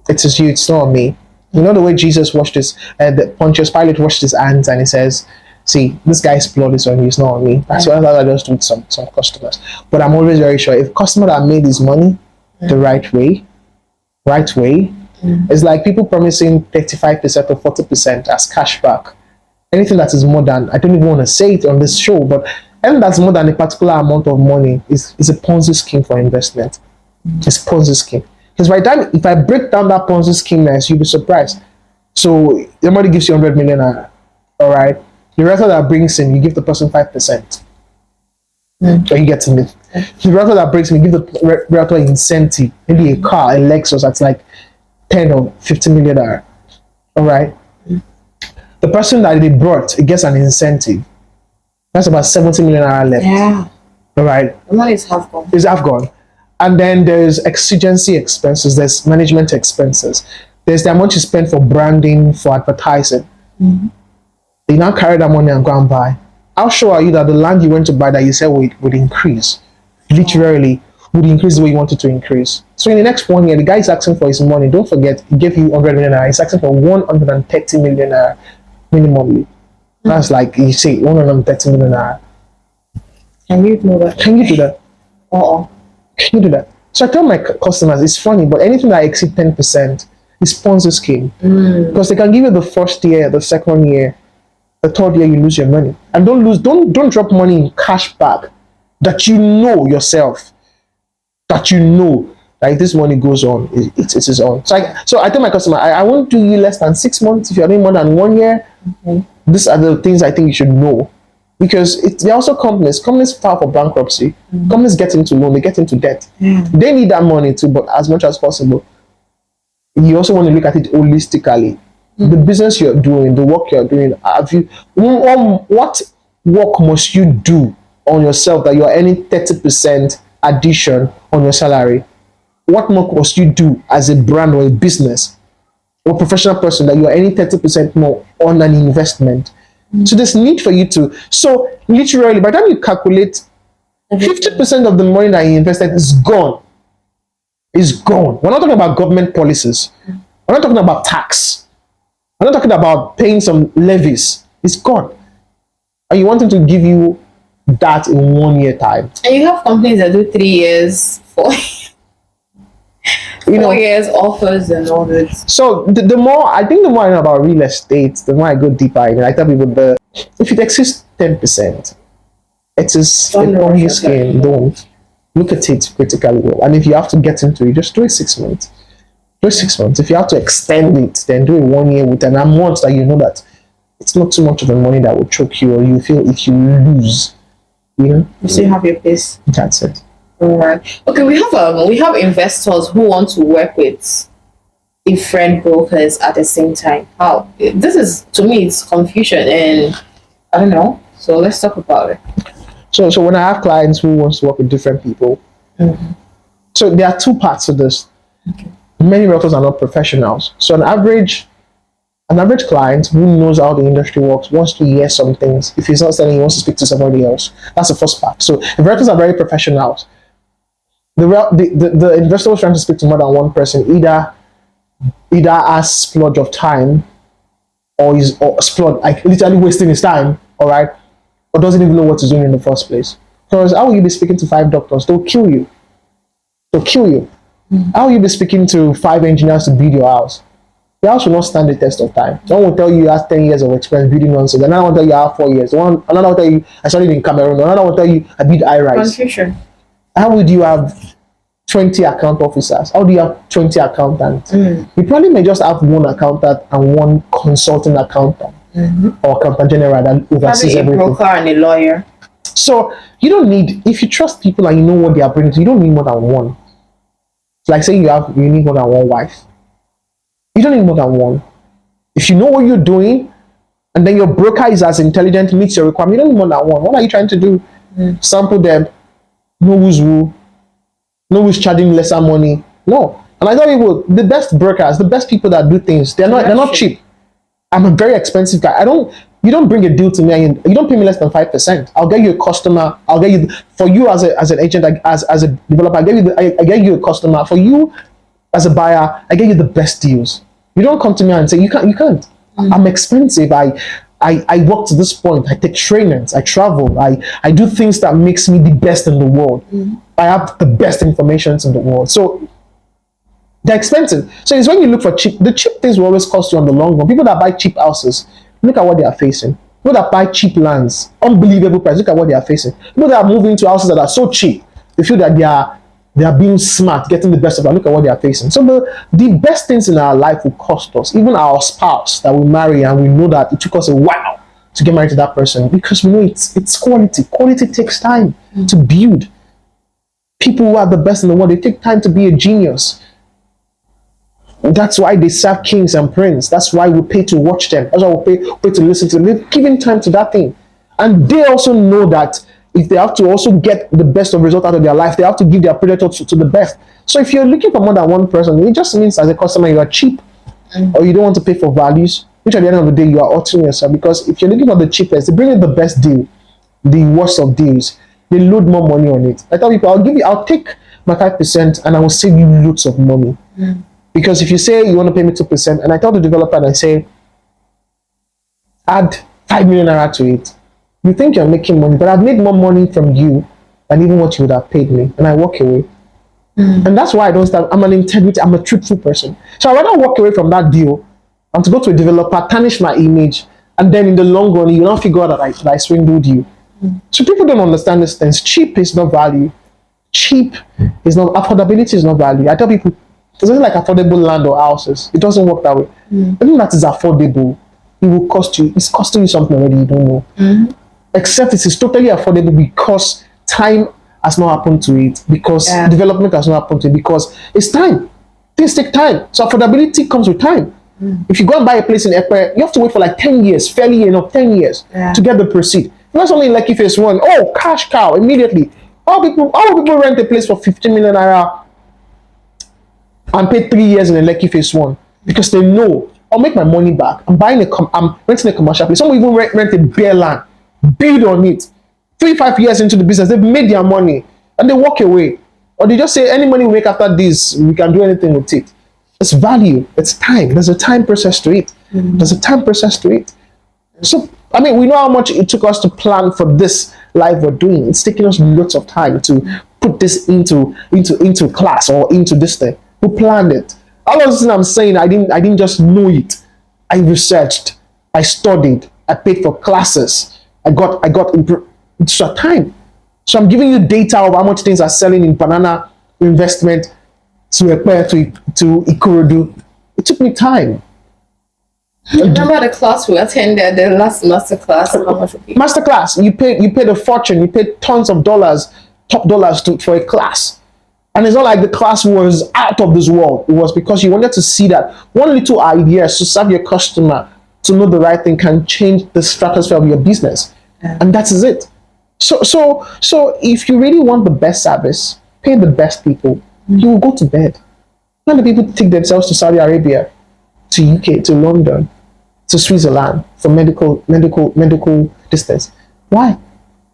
it is you, it's not me. You know the way Jesus washed his, the Pontius Pilate washed his hands and he says, see, this guy's blood is on you, it's not on me. That's what I just do with some customers. But I'm always very sure if customer that made his money the right way, it's like people promising 35% or 40% as cash back. Anything that is more than, I don't even want to say it on this show, but anything that's more than a particular amount of money is a Ponzi scheme for investment. It's Ponzi scheme. Because by the time, if I break down that Ponzi scheme, you'll be surprised. So somebody gives you 100 million, all right? The realtor that brings in, you give the person 5%. Or you get to me. The realtor that brings in, you give the realtor incentive, maybe a car, a Lexus that's like 10 or 15 million. All right? The person that they brought, it gets an incentive. That's about 70 million naira left. Yeah. All right? The money is half gone. It's half gone. And then there's exigency expenses, there's management expenses, there's the amount you spend for branding, for advertising. You now carry that money and go and buy. How sure are you that the land you went to buy that you said would increase, literally would increase the way you want it to increase? So in the next 1 year, the guy is asking for his money. Don't forget, he gave you 100 million naira. He's asking for 130 million naira minimally. That's like, you say, 130 million naira. Can you know that? Can you do that? Uh-oh. Can you do that? So I tell my customers, it's funny, but anything that exceeds 10% is Ponzi scheme. Because they can give you the first year, the second year, the third year you lose your money. And don't drop money in cash back that you know yourself, that you know that if this money goes on, it is on. So I tell my customer, I won't do you less than 6 months. If you're doing more than 1 year, these are the things I think you should know. Because they're also companies file for bankruptcy. Companies get into loan, they get into debt. They need that money too, but as much as possible. You also want to look at it holistically. The business you're doing, the work you're doing, what work must you do on yourself that you're earning 30% addition on your salary? What work must you do as a brand or a business or professional person that you're earning 30% more on an investment? So there's need for you to, so literally by the time you calculate 50% of the money that you invested is gone. Is gone. We're not talking about government policies. We're not talking about tax. We're not talking about paying some levies. It's gone. And you want them to give you that in 1 year time. And you have companies that do 3 years, 4 You know, 4 years offers and all this. so the more I think, the more I know about real estate, the more I go deeper in it. I tell people if it exceeds 10%, it is a Don't rush Ponzi scheme. Don't look at it critically well. And if you have to get into it, just do it 6 months. Just 6 months. If you have to extend it, then do it 1 year with an amount that you know that it's not too much of the money that will choke you or you feel if you lose. You know? You still have your place. That's it. All right. Okay, we have investors who want to work with different brokers at the same time. How this is to me it's confusion and I don't know. So let's talk about it. So when I have clients who wants to work with different people, so there are two parts to this. Many realtors are not professionals. So an average client who knows how the industry works wants to hear some things. If he's not selling, he wants to speak to somebody else. That's the first part. So if realtors are very professionals, the investor was trying to speak to more than one person, either as splurge of time or splurge like literally wasting his time, all right, or doesn't even know what he's doing in the first place. Because how will you be speaking to 5 doctors? They'll kill you. They'll kill you. How will you be speaking to 5 engineers to build your house? The house will not stand the test of time. One will tell you you have 10 years of experience building nonsense. Another will tell you you have 4 years. Another will tell you I studied in Cameroon. Another will tell you I built iRise. Confusion. How would you have 20 account officers? How do you have 20 accountants? You probably may just have one accountant and one consulting accountant or accountant general that oversees Having a everything. broker and a lawyer. So you don't need, if you trust people and you know what they are bringing to you, don't need more than one. It's like saying you need more than one wife. You don't need more than one. If you know what you're doing, and then your broker is as intelligent, meets your requirement, you don't need more than one. What are you trying to do? Sample them, know who's who, know who's charging lesser money. No. And I tell people, the best brokers, the best people that do things, they're not cheap. I'm a very expensive guy. You don't bring a deal to me and you don't pay me less than 5%. I'll get you a customer. I'll get you for you as an agent, as a developer. I get you a customer. For you as a buyer, I get you the best deals. You don't come to me and say you can't. I'm expensive. I work to this point. I take trainings. I travel. I do things that makes me the best in the world. I have the best information in the world. So they're expensive. So it's when you look for cheap, the cheap things will always cost you on the long run. People that buy cheap houses, look at what they are facing. People that buy cheap lands, unbelievable price, look at what they are facing. People that are moving to houses that are so cheap, they feel that they are being smart, getting the best of it. Look at what they are facing. So the best things in our life will cost us. Even our spouse that we marry and we know that it took us a while to get married to that person because we know it's quality. Quality takes time to build. People who are the best in the world, they take time to be a genius. That's why they serve kings and princes. That's why we pay to watch them. That's why we pay to listen to them. They've given time to that thing. And they also know that if they have to also get the best of result out of their life, they have to give their product to the best. So if you're looking for more than one person, it just means as a customer you are cheap or you don't want to pay for values, which at the end of the day you are hurting yourself. Because if you're looking for the cheapest, they bring you the best deal, the worst of deals. They load more money on it. I tell people, I'll take my 5% and I will save you loads of money. Because if you say you want to pay me 2%, and I tell the developer and I say, add 5 million naira to it, you think you're making money, but I've made more money from you than even what you would have paid me, and I walk away. And that's why I don't start. I'm an integrity, I'm a truthful person. So I'd rather walk away from that deal and to go to a developer, tarnish my image, and then in the long run, you now figure out that I swindled you. So people don't understand this things. Cheap is not value. Cheap is not, affordability is not value. I tell people, it's not like affordable land or houses. It doesn't work that way. Anything that is affordable, it will cost you. It's costing you something already you don't know. Except it is totally affordable because time has not happened to it, because development has not happened to it, because it's time. Things take time. So affordability comes with time. If you go and buy a place in Ekpe, you have to wait for like 10 years, fairly enough, 10 years to get the proceed. Not only like if it's one, oh, cash cow, immediately. All people rent a place for 15 million naira and pay 3 years in a Lekki phase one because they know I'll make my money back. I'm renting a commercial place. Some even rent a bare land, build on it. 3-5 years into the business, they've made their money and they walk away. Or they just say any money we make after this, we can do anything with it. It's value, it's time. There's a time process to it. There's a time process to it. So I mean, we know how much it took us to plan for this life we're doing. It's taking us lots of time to put this into class or into this thing. We planned it. All of this I'm saying, I didn't just know it. I researched, I studied, I paid for classes. I got it's a time. So I'm giving you data of how much things are selling in banana investment to Ekpe to Ikorodu. It took me time. Remember the class we attended, the last master class? How much would be? Masterclass, you paid a fortune, you paid tons of dollars, top dollars for a class. And it's not like the class was out of this world. It was because you wanted to see that one little idea to serve your customer, to know the right thing, can change the stratosphere of your business. Yeah. And that is it. So if you really want the best service, pay the best people, you will go to bed. When the people take themselves to Saudi Arabia, to UK, to London, to Switzerland for medical distance. Why?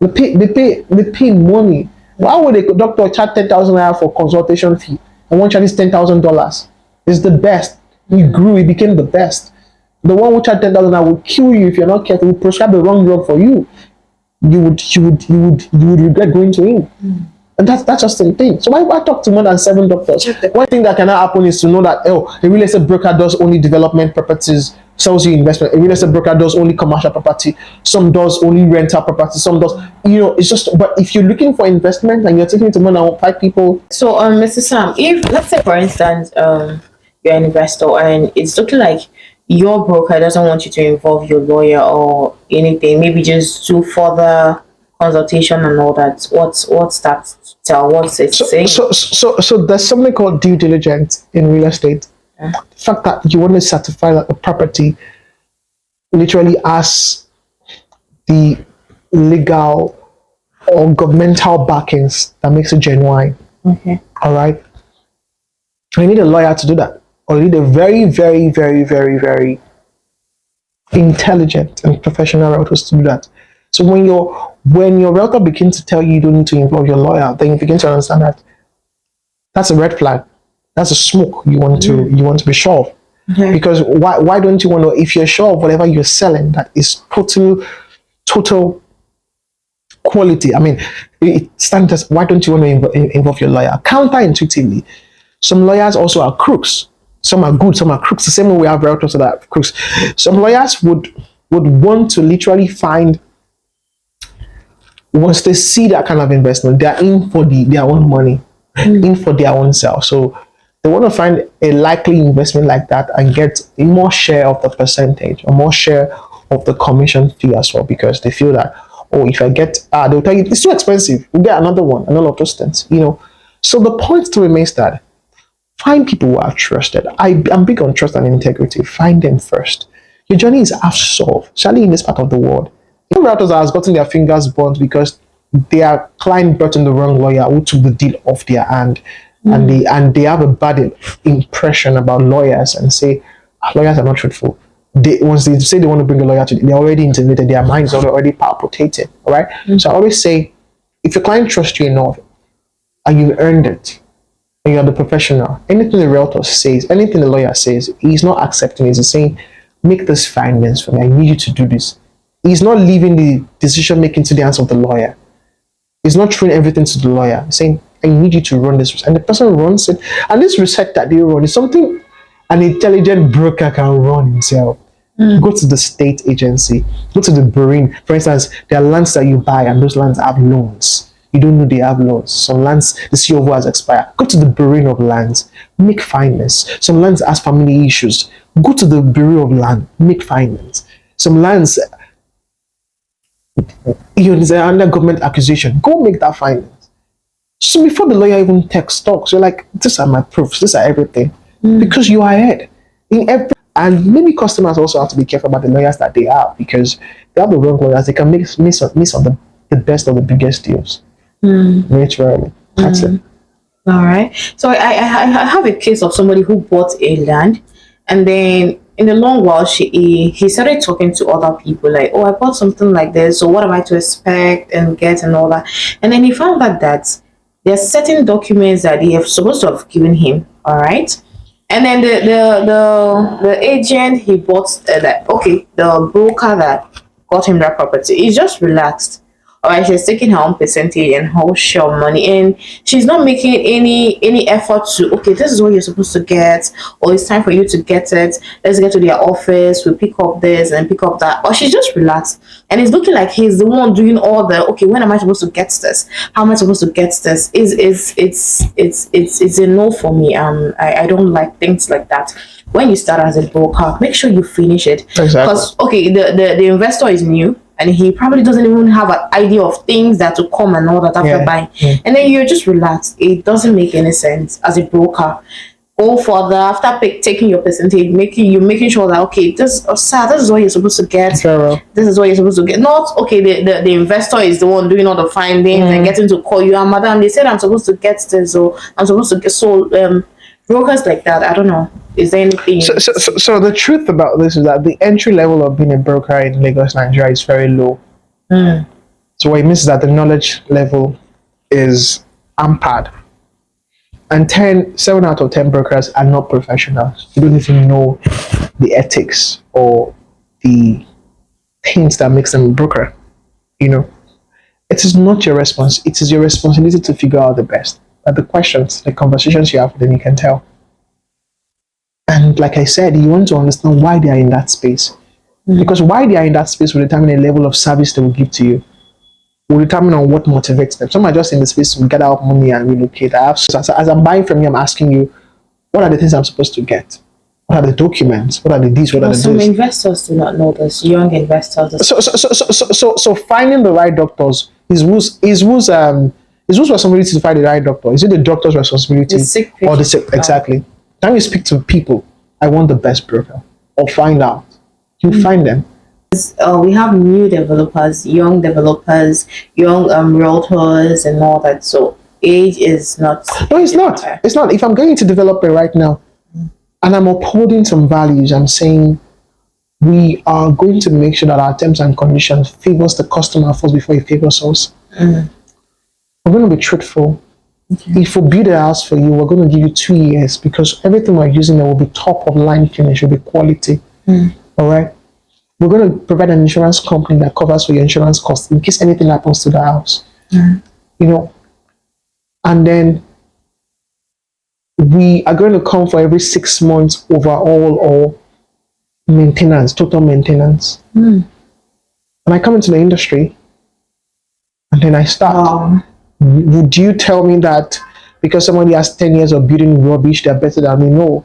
They pay money. Why would a doctor charge 10,000 naira for consultation fee and one charges $10,000? It's the best. He grew, he became the best. The one who charged 10,000 naira will kill you if you're not careful, will prescribe the wrong drug for you. You would regret going to him. And that's just the thing. So why talk to more than 7 doctors? One thing that cannot happen is to know that a real estate broker does only development properties, sells you investment. A real estate broker does only commercial property. Some does only rental property. Some does, it's just. But if you're looking for investment and you're taking it to more than 5 people. So, Mr. Sam, if let's say for instance, you're an investor and it's looking like your broker doesn't want you to involve your lawyer or anything, maybe just do further consultation and all that. What's that tell? What's it saying? So there's something called due diligence in real estate. The fact that you want to certify that the property literally has the legal or governmental backings that makes it genuine. Okay. All right. You need a lawyer to do that, or you need a very, very, very, very, very intelligent and professional realtor to do that. So when your realtor begins to tell you don't need to involve your lawyer, then you begin to understand that that's a red flag. That's a smoke you want to be sure of. Okay. Because why don't you want to, if you're sure of whatever you're selling that is total quality, I mean it standards, why don't you want to involve your lawyer? Counterintuitively, some lawyers also are crooks. Some are good, some are crooks. The same way we have realtors that are crooks. Some lawyers would want to literally find, once they see that kind of investment, they're in for their own money, in for their own self. So they want to find a likely investment like that and get a more share of the percentage or more share of the commission fee as well, because they feel that, if I get, they'll tell you it's too expensive, we'll get another one and all of those things, So the point still remains that find people who are trusted. I'm big on trust and integrity. Find them first. Your journey is half solved, especially in this part of the world. Realtors has gotten their fingers burnt because their client brought in the wrong lawyer who took the deal off their hand, and they have a bad impression about lawyers and say lawyers are not truthful. Once they say they want to bring a lawyer to, they're already intimidated. Their minds are already palpitating. All right. So I always say, if your client trusts you enough and you've earned it, and you're the professional, anything the realtor says, anything the lawyer says, he's not accepting it. He's saying, make this findings for me. I need you to do this. He's not leaving the decision making to the hands of the lawyer. He's not throwing everything to the lawyer. He's saying, I need you to run this. And the person runs it. And this research that they run is something an intelligent broker can run himself. Go to the state agency, go to the Bureau. For instance, there are lands that you buy and those lands have loans. You don't know they have loans. Some lands, the COO has expired. Go to the Bureau of Lands, make findings. Some lands has family issues. Go to the Bureau of Land, make findings. Some lands, there's under government accusation. Go make that findings. So before the lawyer even talks, you're like, these are my proofs, these are everything. Because you are ahead in every. And maybe customers also have to be careful about the lawyers that they have, because they have the wrong lawyers. They can miss on the best of the biggest deals. Naturally. That's it. All right. So I have a case of somebody who bought a land, and then in the long while he started talking to other people like, oh, I bought something like this, so what am I to expect and get and all that. And then he found out that there are certain documents that he was supposed to have given him. All right. And then the agent he bought the broker that got him that property, he just relaxed. All right, she's taking her own percentage and whole share of money, and she's not making any effort to, okay, this is what you're supposed to get, or it's time for you to get it. Let's get to their office. We pick up this and pick up that. Or she's just relaxed, and it's looking like he's the one doing all the, okay, when am I supposed to get this? How am I supposed to get this? It's a no for me. I don't like things like that. When you start as a broker, make sure you finish it. Exactly. Because okay, the investor is new, and he probably doesn't even have an idea of things that will come and all that after buying. And then you're just relaxed. It doesn't make any sense as a broker. Go further after taking your percentage, making sure that, okay, this, sir, this is what you're supposed to get. This is what you're supposed to get. Not okay. The investor is the one doing all the findings and getting to call you. And madam, they said I'm supposed to get this, or I'm supposed to get brokers like that. I don't know. Is there anything? So the truth about this is that the entry level of being a broker in Lagos, Nigeria, is very low. So what it means is that the knowledge level is hampered. And 7 out of 10 brokers are not professionals. You don't even know the ethics or the things that makes them a broker. You know, it is not your response. It is your responsibility to figure out the best. But the questions, the conversations you have with them, you can tell. And like I said, you want to understand why they are in that space. Because why they are in that space will determine the level of service they will give to you. Will determine on what motivates them. Some are just in the space to gather up money and relocate. As I'm buying from you, I'm asking you, what are the things I'm supposed to get? What are the documents? What are the this? What are the some this? investors do not know this. Young investors. So finding the right doctors is whose responsibility to find the right doctor? Is it the doctor's responsibility or the sick? Exactly. Time you speak to people, I want the best broker, or find out. You find them. We have new developers, young realtors, and all that. So age is not. No, it's not. It's not. If I'm going to develop it right now, and I'm upholding some values, I'm saying we are going to make sure that our terms and conditions favors the customer first before it favors us. We're going to be truthful. If we build a house for you, we're going to give you 2 years because everything we're using there will be top of line finish, will be quality. All right. We're going to provide an insurance company that covers for your insurance costs in case anything happens to the house. You know, and then we are going to come for every 6 months overall or maintenance, total maintenance. When I come into the industry and then I start, would you tell me that because somebody has 10 years of building rubbish, they're better than me? No.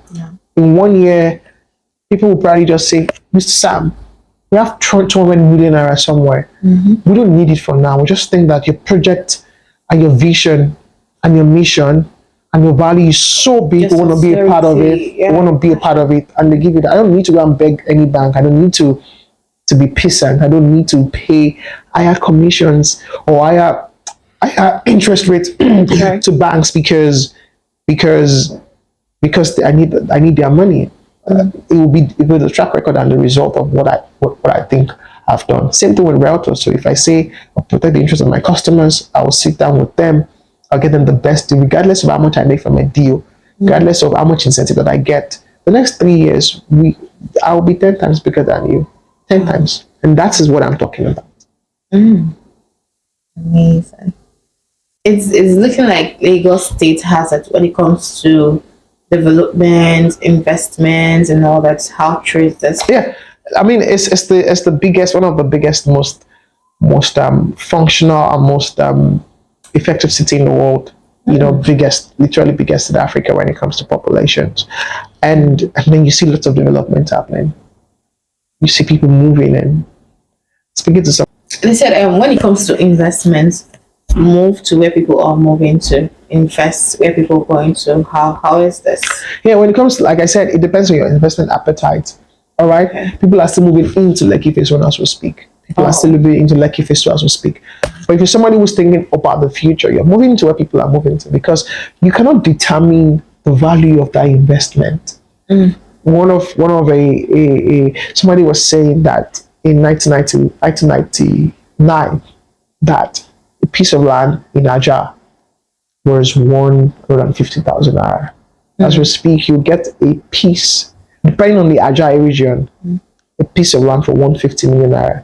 In 1 year, people will probably just say, Mr. Sam, we have 200 million naira somewhere. We don't need it for now. We just think that your project and your vision and your mission and your value is so big. We want to be a part of it. We want to be a part of it. And they give it. I don't need to go and beg any bank. I don't need to be peasant. I don't need to pay higher commissions or higher interest rates to banks because I need their money. It will be the track record and the result of what I think I've done. Same thing with realtors. So if I say I'll protect the interest of my customers, I will sit down with them, I'll get them the best deal, regardless of how much I make from a deal, regardless of how much incentive that I get. The next 3 years, I will be 10 times bigger than you. 10 times. And that is what I'm talking about. Amazing. It's looking like Lagos State has it when it comes to development, investments, and all that. How true is this? Yeah, I mean, it's the biggest, one of the biggest, most functional and most effective city in the world. You know, literally biggest in Africa when it comes to populations, and then you see lots of development happening. You see people moving and speaking to some. They said when it comes to investments, move to where people are moving to, invest where people are going to. How is this? Yeah, when it comes to, like I said, it depends on your investment appetite. All right, people are still moving into Lekki Phase 1 as we speak. People are still moving into Lekki Phase 2 as we speak. But if you're somebody who's thinking about the future, you're moving to where people are moving to because you cannot determine the value of that investment. One of somebody was saying that in 1999 that a piece of land in Aja was 150,000 naira. As we speak, you get a piece, depending on the Aja region, a piece of land for 150 million naira.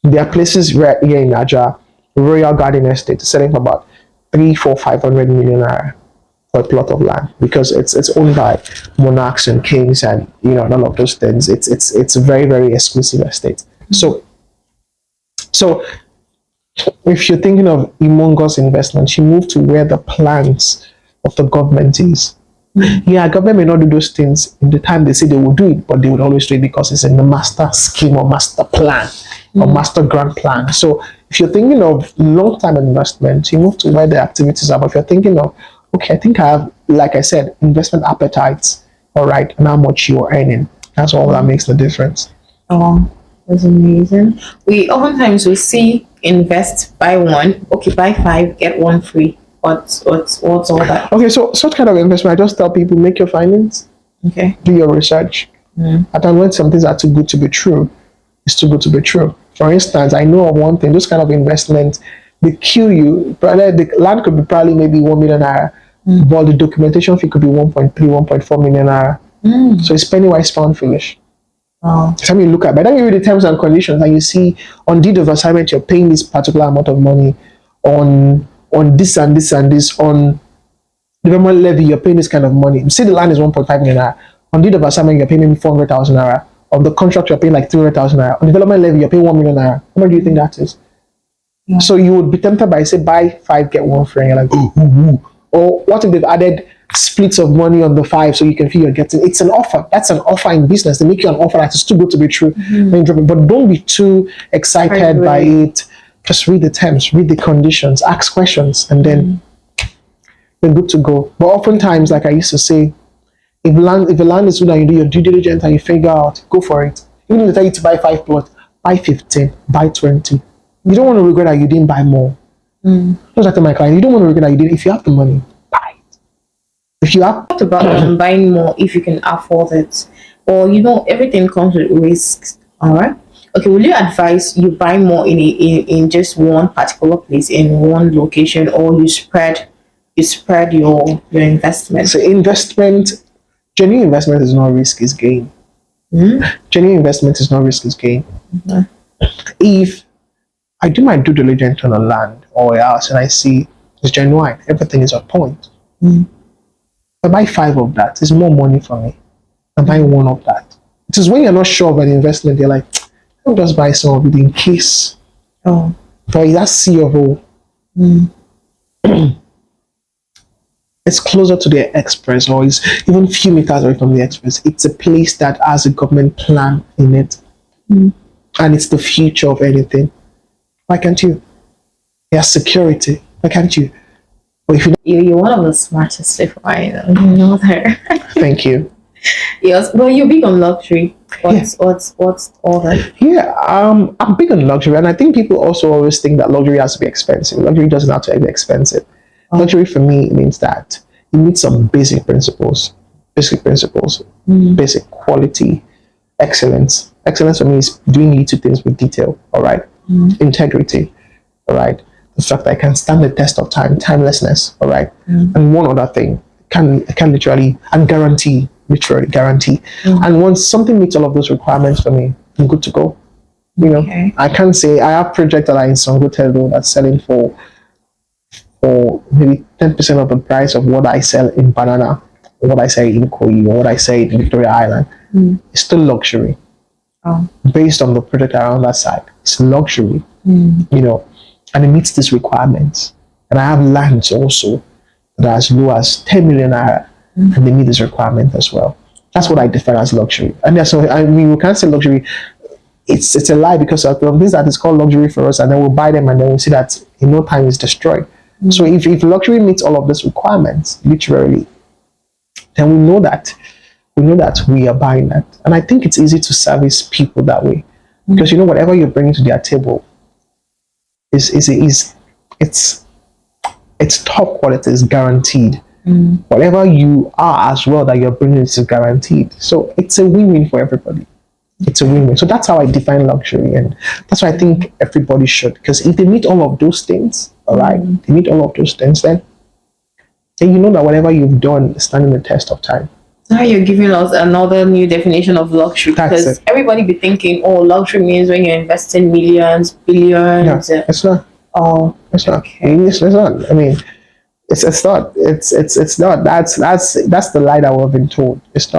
There are places right here in Aja Royal Garden Estate is selling for about 3, 4, 500 million naira for a plot of land because it's owned by monarchs and kings and all of those things. It's a very very exclusive estate. So if you're thinking of humongous investment, you move to where the plans of the government is. Yeah, government may not do those things in the time they say they will do it, but they would always do it because it's in the master scheme or master plan or master grant plan. So if you're thinking of long-term investment, you move to where the activities are. But if you're thinking of, okay, I think I have, like I said, investment appetites, all right, and how much you're earning. That's all that makes the difference. Oh, that's amazing. We see invest, buy one, okay, buy five, get one free. What's all that? Okay, so such kind of investment, I just tell people make your findings, Okay. do your research. At times when some things are too good to be true, it's too good to be true. For instance, I know of one thing, those kind of investments, they kill you. The land could be probably maybe 1 million naira, but the documentation fee could be 1.3, 1.4 million naira. So it's penny wise pound foolish. Oh. So when you look at, by the time you read the terms and conditions and you see on deed of assignment you're paying this particular amount of money, on this and this and this, on development levy you're paying this kind of money. You see the land is 1.5 million naira. On deed of assignment you're paying maybe 400,000 naira. On the contract you're paying like 300,000 naira. On development levy you're paying 1 million naira. How much do you think that is? Yeah. So you would be tempted by say buy five get one free. And you're like ooh. Or what if they've added splits of money on the five so you can feel you're getting? It's an offer. That's an offer in business. They make you an offer that is too good to be true. But don't be too excited by it. Just read the terms, read the conditions, ask questions, and then you're good to go. But oftentimes, like I used to say, if the land is good and you do your due diligence and you figure out, go for it. Even if they tell you to buy 5 plots, buy 15, buy 20. You don't want to regret that you didn't buy more. Just like to my client, you don't want to regret that you didn't. If you have the money, buy it. If you have Talked about buying more if you can afford it, or everything comes with risks. All right. Okay, will you advise you buy more in just one particular place in one location, or you spread your investment? So genuine investment is not risk, is gain. Genuine investment is not risk, is gain. If I do my due diligence on a land or a house and I see it's genuine, everything is on point. If I buy 5 of that, it's more money for me. I'm buying 1 of that. It is when you're not sure of an investment, you're like, I'll just buy some of it in case. Oh. But that's C of O. It's closer to the express, or it's even a few meters away from the express. It's a place that has a government plan in it. And it's the future of anything. Why can't you? It has security. Why can't you? But if you're one of the smartest people I know. You know that. Thank you. Yes, well, you're big on luxury. What's all that? Yeah, I'm big on luxury, and I think people also always think that luxury has to be expensive. Luxury doesn't have to be expensive. Luxury for me means that it meets some basic principles, basic quality, excellence. Excellence for me is doing little things with detail. All right, integrity. All right, the fact that I can stand the test of time, timelessness. All right, and one other thing can literally and guarantee. And once something meets all of those requirements for me, I'm good to go. I can't say I have projects that are in Songotel that's selling for maybe 10% of the price of what I sell in Banana, or what I sell in Koyi, or what I sell in Victoria Island. It's still luxury. Based on the project around that side. It's luxury. And it meets these requirements. And I have lands also that are as low as 10 million naira. And they meet this requirement as well. That's what I define as luxury. And so we can't say luxury. It's a lie, because of things that is called luxury for us, and then we'll buy them and then we'll see that in no time it's destroyed. So if luxury meets all of these requirements, literally, then we know that we are buying that. And I think it's easy to service people that way, because whatever you're bringing to their table is top quality, is guaranteed. Whatever you are as well that you're bringing is guaranteed. So it's a win-win for everybody. It's a win-win. So that's how I define luxury, and that's why I think everybody should. Because if they meet all of those things, all right, they meet all of those things, then you know that whatever you've done is standing the test of time. Now you're giving us another new definition of luxury, because everybody be thinking, luxury means when you're investing millions, billions. Yeah, it's not. Oh, It's not. okay. It's not. I mean, it's not. It's not. That's the lie that we've been told. It's not.